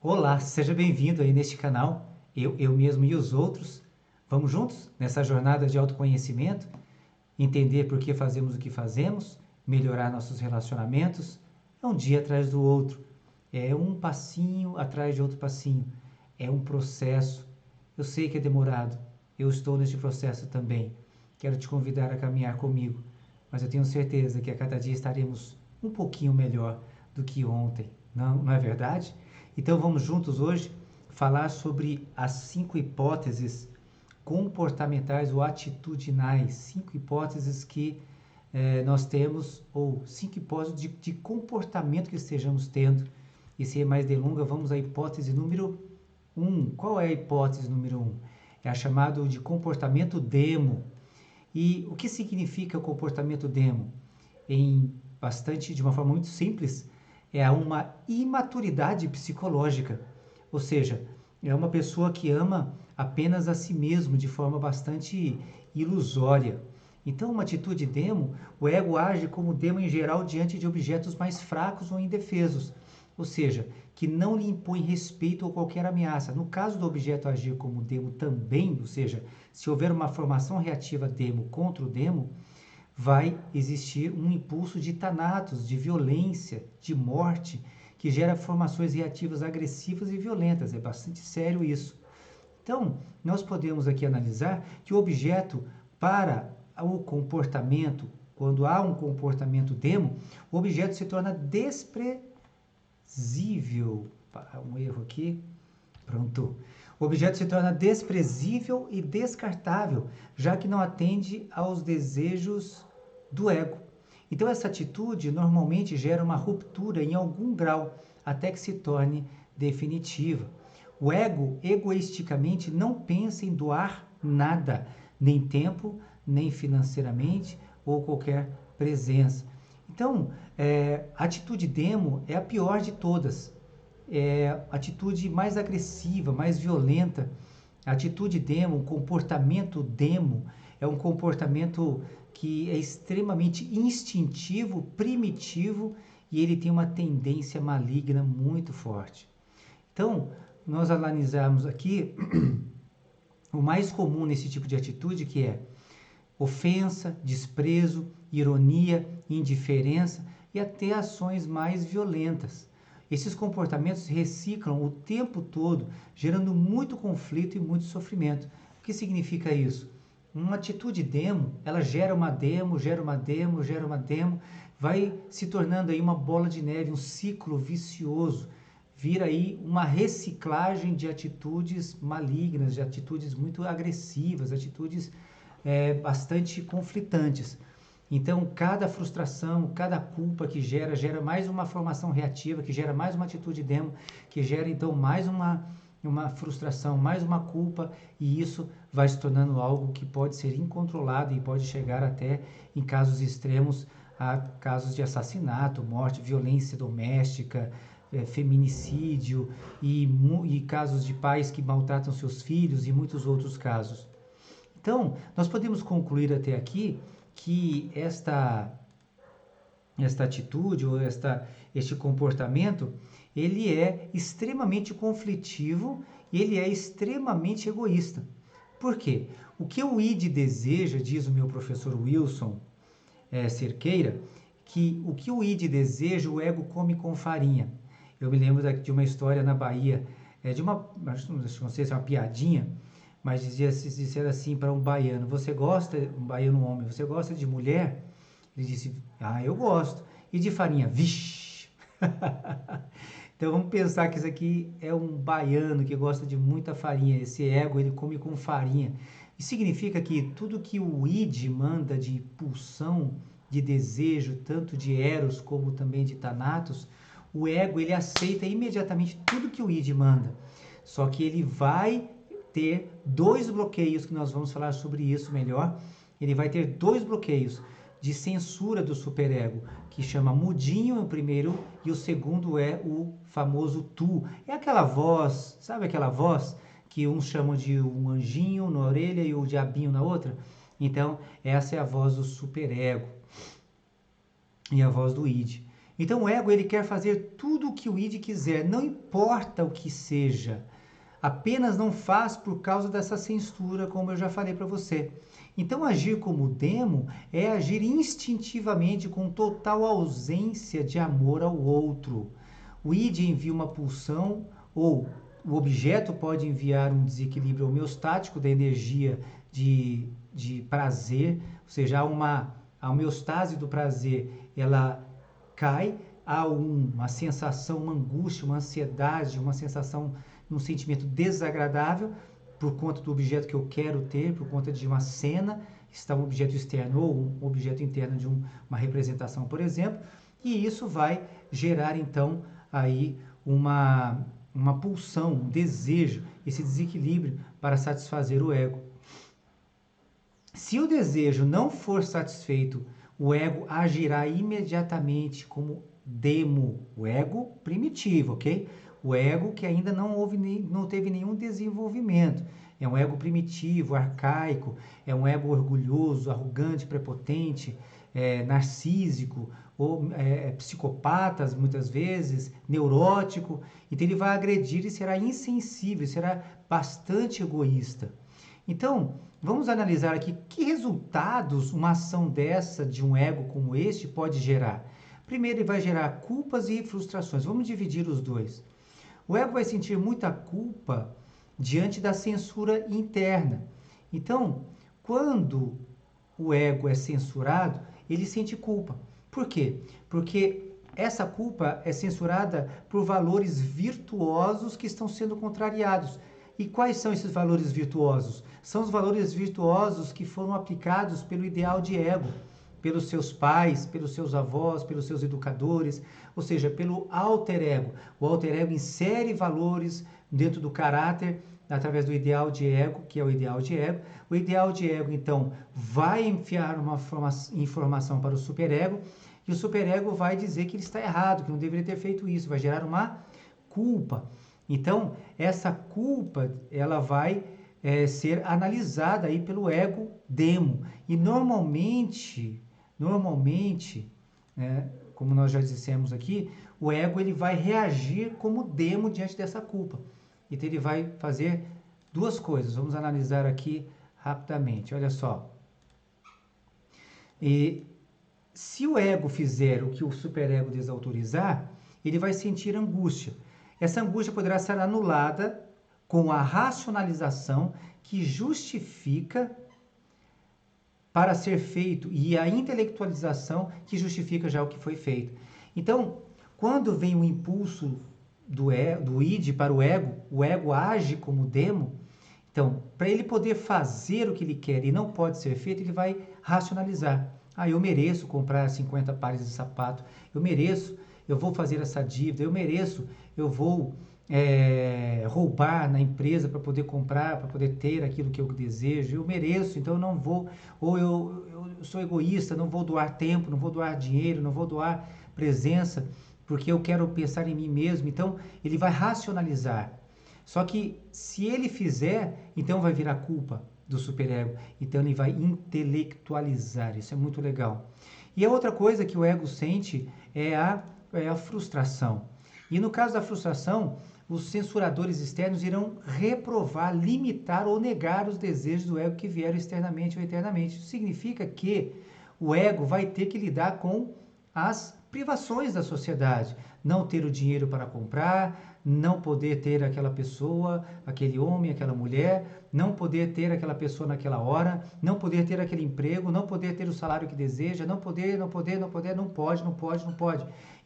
Olá, seja bem-vindo aí neste canal, eu mesmo e os outros. Vamos juntos nessa jornada de autoconhecimento, entender por que fazemos o que fazemos, melhorar nossos relacionamentos. É um dia atrás do outro, é um passinho atrás de outro passinho, é um processo. Eu sei que é demorado, eu estou neste processo também. Quero te convidar a caminhar comigo, mas eu tenho certeza que a cada dia estaremos um pouquinho melhor do que ontem, não é verdade? Então vamos juntos hoje falar sobre as 5 hipóteses comportamentais ou atitudinais, 5 hipóteses que nós temos, ou 5 hipóteses de comportamento que estejamos tendo. E sem mais delongas, vamos à hipótese número 1. Qual é a hipótese número 1? É a chamada de comportamento demo. E o que significa o comportamento demo? De uma forma muito simples, é uma imaturidade psicológica. Ou seja, é uma pessoa que ama apenas a si mesmo de forma bastante ilusória. Então, uma atitude demo, o ego age como demo em geral diante de objetos mais fracos ou indefesos, ou seja, que não lhe impõe respeito ou qualquer ameaça. No caso do objeto agir como demo também, ou seja, se houver uma formação reativa demo contra o demo, vai existir um impulso de tanatos, de violência, de morte, que gera formações reativas agressivas e violentas. É bastante sério isso. Então, nós podemos aqui analisar que o objeto para o comportamento, quando há um comportamento demo, o objeto se torna desprezível. Um erro aqui. Pronto. O objeto se torna desprezível e descartável, já que não atende aos desejos do ego. Então, essa atitude normalmente gera uma ruptura em algum grau, até que se torne definitiva. O ego, egoisticamente, não pensa em doar nada, nem tempo, nem financeiramente ou qualquer presença. Então, a atitude demo é a pior de todas. É a atitude mais agressiva, mais violenta. A atitude demo, o comportamento demo, é um comportamento que é extremamente instintivo, primitivo e ele tem uma tendência maligna muito forte. Então, nós analisarmos aqui o mais comum nesse tipo de atitude, que é ofensa, desprezo, ironia, indiferença e até ações mais violentas. Esses comportamentos se reciclam o tempo todo, gerando muito conflito e muito sofrimento. O que significa isso? Uma atitude demo, ela gera uma demo, gera uma demo, gera uma demo, vai se tornando aí uma bola de neve, um ciclo vicioso. Vira aí uma reciclagem de atitudes malignas, de atitudes muito agressivas, atitudes bastante conflitantes. Então, cada frustração, cada culpa que gera mais uma formação reativa, que gera mais uma atitude demo, que gera então mais uma frustração, mais uma culpa, e isso vai se tornando algo que pode ser incontrolado e pode chegar até, em casos extremos, a casos de assassinato, morte, violência doméstica, feminicídio e casos de pais que maltratam seus filhos e muitos outros casos. Então, nós podemos concluir até aqui que esta atitude ou este comportamento, ele é extremamente conflitivo e ele é extremamente egoísta. Por quê? O que o id deseja, diz o meu professor Wilson Cerqueira, que o que o id deseja, o ego come com farinha. Eu me lembro de uma história na Bahia, não sei se é uma piadinha, mas disseram assim para um baiano, um baiano homem, você gosta de mulher? Ele disse, eu gosto. E de farinha? Vixe! Então vamos pensar que isso aqui é um baiano que gosta de muita farinha. Esse ego, ele come com farinha. Isso significa que tudo que o id manda de pulsão, de desejo, tanto de eros como também de thanatos, o ego, ele aceita imediatamente tudo que o id manda. Só que ele vai ter 2 bloqueios, que nós vamos falar sobre isso melhor. Ele vai ter 2 bloqueios de censura do superego, que chama mudinho o primeiro e o segundo é o famoso tu. É aquela voz, sabe aquela voz que uns chamam de um anjinho na orelha e o diabinho na outra? Então, essa é a voz do superego e a voz do id. Então o ego ele quer fazer tudo o que o id quiser, não importa o que seja. Apenas não faz por causa dessa censura, como eu já falei para você. Então agir como demo é agir instintivamente com total ausência de amor ao outro. O id envia uma pulsão ou o objeto pode enviar um desequilíbrio homeostático da energia de prazer, ou seja, a homeostase do prazer, ela cai, há uma sensação, uma angústia, uma ansiedade, uma sensação, um sentimento desagradável por conta do objeto que eu quero ter, por conta de uma cena, está um objeto externo ou um objeto interno de uma representação, por exemplo, e isso vai gerar então aí uma pulsão, um desejo, esse desequilíbrio para satisfazer o ego. Se o desejo não for satisfeito, o ego agirá imediatamente como demo, o ego primitivo, ok? O ego que ainda não teve nenhum desenvolvimento. É um ego primitivo, arcaico, é um ego orgulhoso, arrogante, prepotente, narcísico, ou psicopatas muitas vezes, neurótico. Então ele vai agredir e será insensível, será bastante egoísta. Então, vamos analisar aqui que resultados uma ação dessa de um ego como este pode gerar. Primeiro, ele vai gerar culpas e frustrações. Vamos dividir os dois. O ego vai sentir muita culpa diante da censura interna. Então, quando o ego é censurado, ele sente culpa. Por quê? Porque essa culpa é censurada por valores virtuosos que estão sendo contrariados. E quais são esses valores virtuosos? São os valores virtuosos que foram aplicados pelo ideal de ego, pelos seus pais, pelos seus avós, pelos seus educadores, ou seja, pelo alter ego. O alter ego insere valores dentro do caráter através do ideal de ego, que é o ideal de ego. O ideal de ego, então, vai enfiar uma informação para o superego, e o superego vai dizer que ele está errado, que não deveria ter feito isso, vai gerar uma culpa. Então, essa culpa, ela vai ser analisada aí pelo ego demo. E normalmente, como nós já dissemos aqui, o ego ele vai reagir como demo diante dessa culpa. Então, ele vai fazer duas coisas. Vamos analisar aqui rapidamente. Olha só. E se o ego fizer o que o superego desautorizar, ele vai sentir angústia. Essa angústia poderá ser anulada com a racionalização que justifica para ser feito e a intelectualização que justifica já o que foi feito. Então, quando vem o impulso do id para o ego age como demo. Então, para ele poder fazer o que ele quer e não pode ser feito, ele vai racionalizar. Eu mereço comprar 50 pares de sapato, eu vou fazer essa dívida, eu vou roubar na empresa para poder comprar, para poder ter aquilo que eu desejo, eu mereço, então eu não vou, ou eu sou egoísta, não vou doar tempo, não vou doar dinheiro, não vou doar presença, porque eu quero pensar em mim mesmo, então ele vai racionalizar. Só que se ele fizer, então vai virar culpa do superego, então ele vai intelectualizar, isso é muito legal. E a outra coisa que o ego sente é a frustração. E no caso da frustração, os censuradores externos irão reprovar, limitar ou negar os desejos do ego que vieram externamente ou internamente. Isso significa que o ego vai ter que lidar com as privações da sociedade. Não ter o dinheiro para comprar, não poder ter aquela pessoa, aquele homem, aquela mulher, não poder ter aquela pessoa naquela hora, não poder ter aquele emprego, não poder ter o salário que deseja, não pode.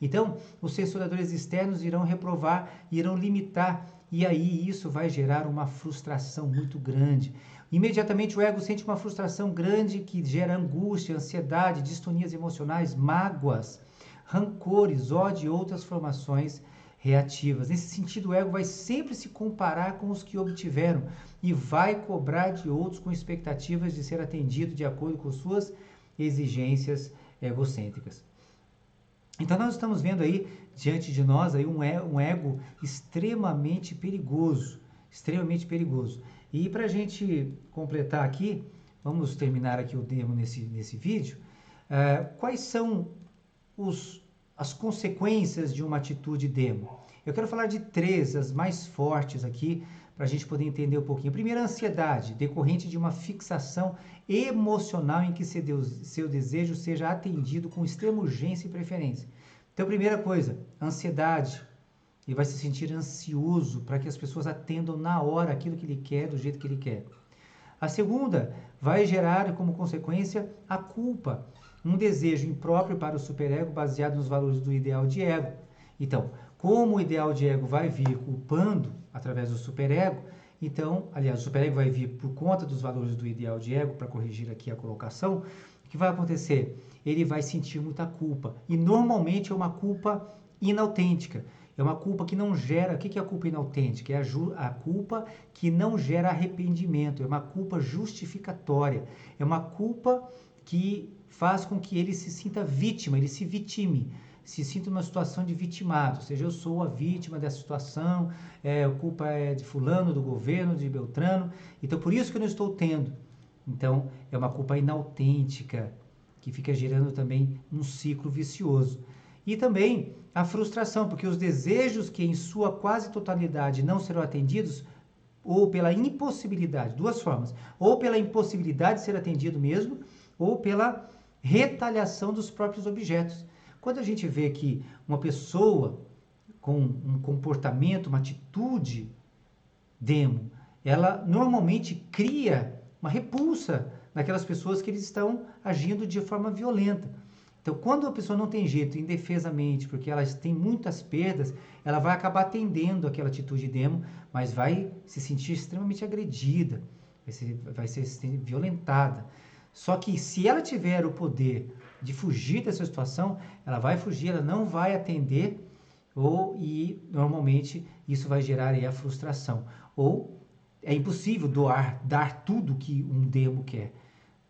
Então, os censuradores externos irão reprovar, irão limitar, e aí isso vai gerar uma frustração muito grande. Imediatamente o ego sente uma frustração grande que gera angústia, ansiedade, distonias emocionais, mágoas, rancores, ódio e outras formações reativas. Nesse sentido, o ego vai sempre se comparar com os que obtiveram e vai cobrar de outros com expectativas de ser atendido de acordo com suas exigências egocêntricas. Então nós estamos vendo aí diante de nós aí um ego extremamente perigoso, E para a gente completar aqui, vamos terminar aqui o demo nesse vídeo. Quais são as consequências de uma atitude demo. Eu quero falar de 3, as mais fortes aqui, para a gente poder entender um pouquinho. Primeiro, a ansiedade, decorrente de uma fixação emocional em que seu desejo seja atendido com extrema urgência e preferência. Então, primeira coisa, ansiedade. Ele vai se sentir ansioso para que as pessoas atendam na hora aquilo que ele quer, do jeito que ele quer. A segunda vai gerar como consequência a culpa, um desejo impróprio para o superego baseado nos valores do ideal de ego. Então, como o ideal de ego vai vir culpando através do superego, então, aliás, o superego vai vir por conta dos valores do ideal de ego, para corrigir aqui a colocação, o que vai acontecer? Ele vai sentir muita culpa, e normalmente é uma culpa inautêntica. É uma culpa que não gera. O que é a culpa inautêntica? É a culpa que não gera arrependimento. É uma culpa justificatória. É uma culpa que faz com que ele se sinta vítima, ele se vitime, se sinta numa situação de vitimado. Ou seja, eu sou a vítima dessa situação, a culpa é de fulano, do governo, de Beltrano. Então, por isso que eu não estou tendo. Então, é uma culpa inautêntica, que fica gerando também um ciclo vicioso. E também a frustração, porque os desejos que em sua quase totalidade não serão atendidos, ou pela impossibilidade, 2 formas, ou pela impossibilidade de ser atendido mesmo, ou pela retaliação dos próprios objetos. Quando a gente vê que uma pessoa com um comportamento, uma atitude demo, ela normalmente cria uma repulsa naquelas pessoas que eles estão agindo de forma violenta. Então, quando a pessoa não tem jeito, indefesamente, porque ela tem muitas perdas, ela vai acabar atendendo aquela atitude demo, mas vai se sentir extremamente agredida, vai ser violentada. Só que se ela tiver o poder de fugir dessa situação, ela vai fugir, ela não vai atender, e normalmente isso vai gerar aí a frustração. Ou é impossível dar tudo que um demo quer,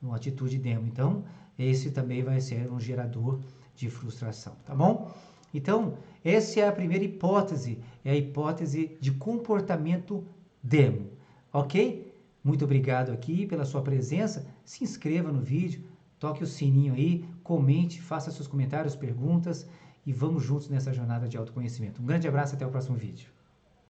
uma atitude demo. Então, esse também vai ser um gerador de frustração, tá bom? Então, essa é a primeira hipótese, é a hipótese de comportamento demo, ok? Muito obrigado aqui pela sua presença, se inscreva no vídeo, toque o sininho aí, comente, faça seus comentários, perguntas e vamos juntos nessa jornada de autoconhecimento. Um grande abraço, até o próximo vídeo.